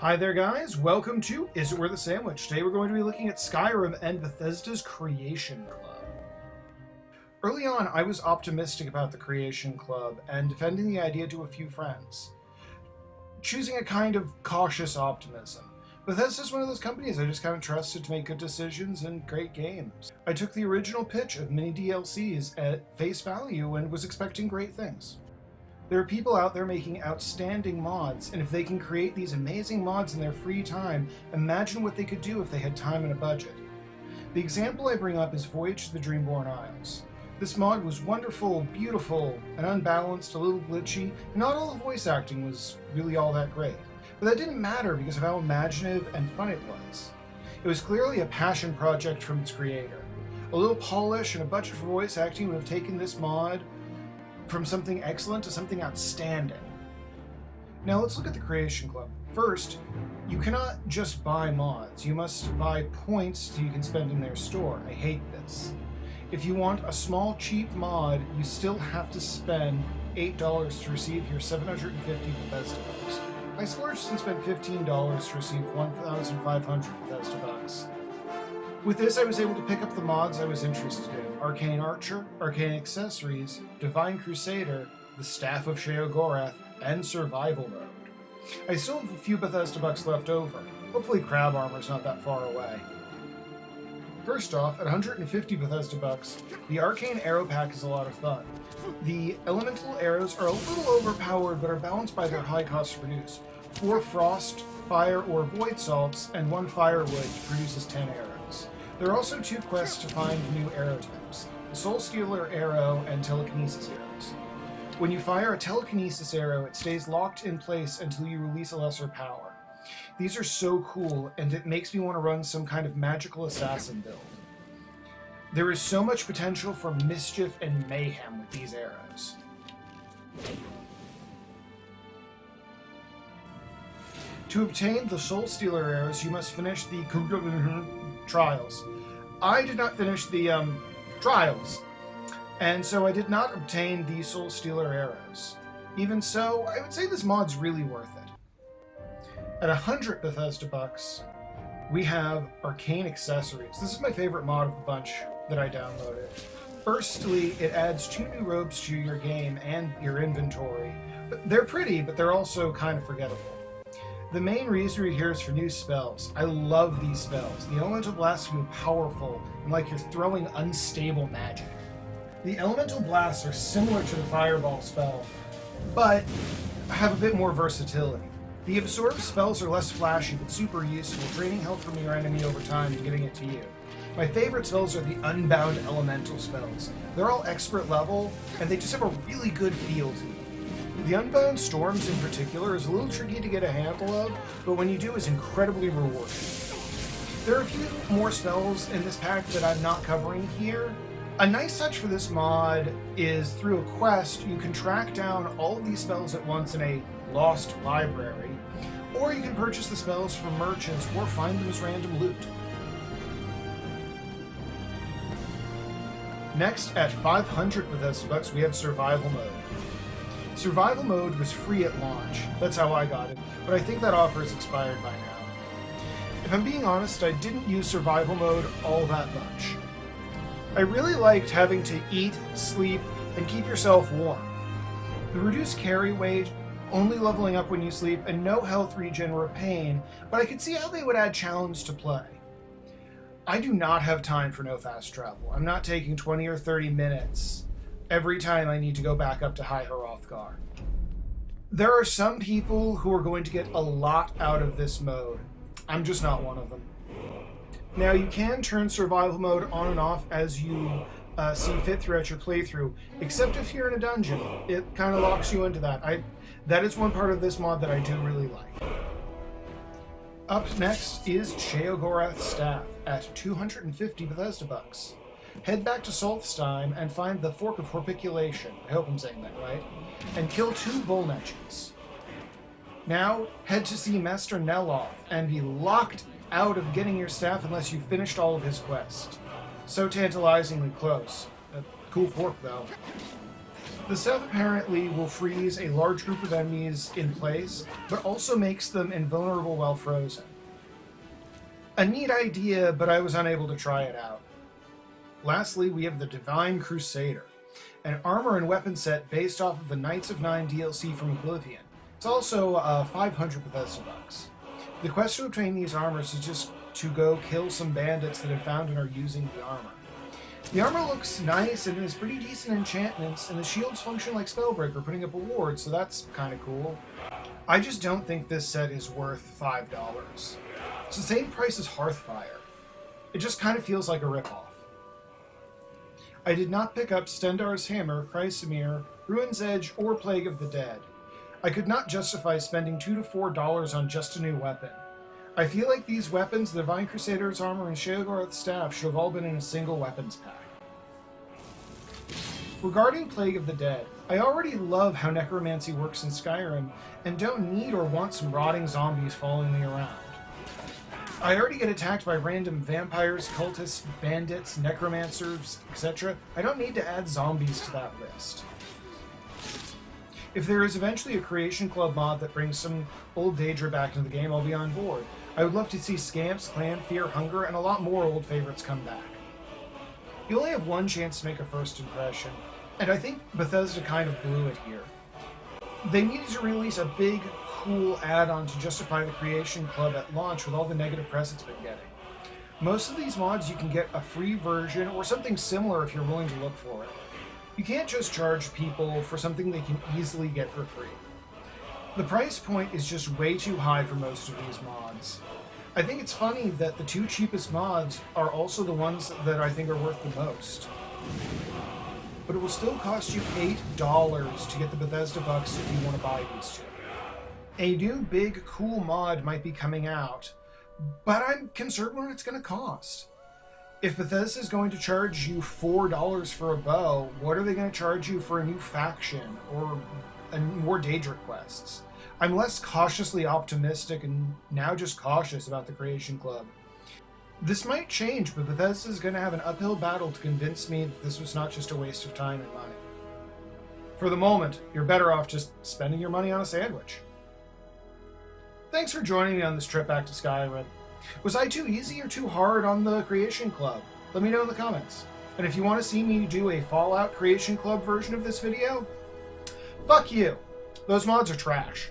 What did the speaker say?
Hi there guys, welcome to Is It Worth a Sandwich? Today we're going to be looking at Skyrim and Bethesda's Creation Club. Early on, I was optimistic about the Creation Club and defending the idea to a few friends, choosing a kind of cautious optimism. Bethesda's one of those companies I just kind of trusted to make good decisions and great games. I took the original pitch of mini DLCs at face value and was expecting great things. There are people out there making outstanding mods, and if they can create these amazing mods in their free time, imagine what they could do if they had time and a budget. The example I bring up is Voyage to the Dreamborn Isles. This mod was wonderful, beautiful, and unbalanced, a little glitchy, and not all the voice acting was really all that great. But that didn't matter because of how imaginative and fun it was. It was clearly a passion project from its creator. A little polish and a budget for voice acting would have taken this mod from something excellent to something outstanding. Now let's look at the Creation Club. First, you cannot just buy mods. You must buy points so you can spend in their store. I hate this. If you want a small, cheap mod, you still have to spend $8 to receive your 750 Bethesda bucks. I splurged and spent $15 to receive 1,500 Bethesda bucks. With this, I was able to pick up the mods I was interested in: Arcane Archer, Arcane Accessories, Divine Crusader, the Staff of Sheogorath, and Survival Mode. I still have a few Bethesda bucks left over. Hopefully Crab Armor's not that far away. First off, at 150 Bethesda bucks, the Arcane Arrow Pack is a lot of fun. The elemental arrows are a little overpowered, but are balanced by their high cost to produce. 4 Frost, Fire, or Void Salts, and 1 Firewood produces 10 arrows. There are also 2 quests to find new arrow types: the Soul Stealer Arrow and Telekinesis Arrows. When you fire a Telekinesis Arrow, it stays locked in place until you release a lesser power. These are so cool, and it makes me want to run some kind of magical assassin build. There is so much potential for mischief and mayhem with these arrows. To obtain the Soul Stealer Arrows, you must finish the trials. I did not finish the trials, and so I did not obtain the Soul Stealer Arrows. Even so, I would say this mod's really worth it. At 100 Bethesda bucks, we have Arcane Accessories. This is my favorite mod of the bunch that I downloaded. Firstly, it adds 2 new robes to your game and your inventory. They're pretty, but they're also kind of forgettable. The main reason we're here is for new spells. I love these spells. The Elemental Blasts feel powerful and like you're throwing unstable magic. The Elemental Blasts are similar to the Fireball spell, but have a bit more versatility. The Absorb spells are less flashy, but super useful, draining health from your enemy over time and giving it to you. My favorite spells are the Unbound Elemental spells. They're all expert level, and they just have a really good feel to them. The Unbound Storms in particular is a little tricky to get a handle of, but when you do, is incredibly rewarding. There are a few more spells in this pack that I'm not covering here. A nice touch for this mod is through a quest, you can track down all of these spells at once in a lost library, or you can purchase the spells from merchants or find them as random loot. Next, at 500 Bethesda bucks, we have Survival Mode. Survival Mode was free at launch. That's how I got it, but I think that offer is expired by now. If I'm being honest, I didn't use Survival Mode all that much. I really liked having to eat, sleep, and keep yourself warm. The reduced carry weight, only leveling up when you sleep, and no health regen or pain, but I could see how they would add challenge to play. I do not have time for no fast travel. I'm not taking 20 or 30 minutes every time I need to go back up to High Hrothgar. There are some people who are going to get a lot out of this mode. I'm just not one of them. Now, you can turn Survival Mode on and off as you see fit throughout your playthrough, except if you're in a dungeon. It kind of locks you into that. That is one part of this mod that I do really like. Up next is Sheogorath's Staff at 250 Bethesda bucks. Head back to Solstheim and find the Fork of Horpiculation, I hope I'm saying that right, and kill 2 Bullnetches. Now, head to see Master Neloth and be locked out of getting your staff unless you finished all of his quest. So tantalizingly close. Cool fork, though. The stuff apparently will freeze a large group of enemies in place, but also makes them invulnerable while frozen. A neat idea, but I was unable to try it out. Lastly, we have the Divine Crusader, an armor and weapon set based off of the Knights of Nine DLC from Oblivion. It's also 500 Bethesda bucks. The quest to obtain these armors is just to go kill some bandits that have found and are using the armor. The armor looks nice and has pretty decent enchantments, and the shields function like Spellbreaker, putting up a ward, so that's kind of cool. I just don't think this set is worth $5. It's the same price as Hearthfire. It just kind of feels like a ripoff. I did not pick up Stendarr's Hammer, Chrysamere, Ruin's Edge, or Plague of the Dead. I could not justify spending $2 to $4 on just a new weapon. I feel like these weapons, the Divine Crusader's armor and Sheogorath's staff, should have all been in a single weapons pack. Regarding Plague of the Dead, I already love how necromancy works in Skyrim, and don't need or want some rotting zombies following me around. I already get attacked by random vampires, cultists, bandits, necromancers, etc. I don't need to add zombies to that list. If there is eventually a Creation Club mod that brings some old Daedra back into the game, I'll be on board. I would love to see Scamps, Clan, Fear, Hunger, and a lot more old favorites come back. You only have one chance to make a first impression, and I think Bethesda kind of blew it here. They needed to release a big, cool add-on to justify the Creation Club at launch with all the negative press it's been getting. Most of these mods you can get a free version or something similar if you're willing to look for it. You can't just charge people for something they can easily get for free. The price point is just way too high for most of these mods. I think it's funny that the two cheapest mods are also the ones that I think are worth the most. But it will still cost you $8 to get the Bethesda bucks if you want to buy these two. A new big cool mod might be coming out, but I'm concerned what it's going to cost. If Bethesda is going to charge you $4 for a bow, what are they going to charge you for a new faction or more Daedra quests? I'm less cautiously optimistic and now just cautious about the Creation Club. This might change, but Bethesda is going to have an uphill battle to convince me that this was not just a waste of time and money. For the moment, you're better off just spending your money on a sandwich. Thanks for joining me on this trip back to Skyrim. Was I too easy or too hard on the Creation Club? Let me know in the comments. And if you want to see me do a Fallout Creation Club version of this video, fuck you. Those mods are trash.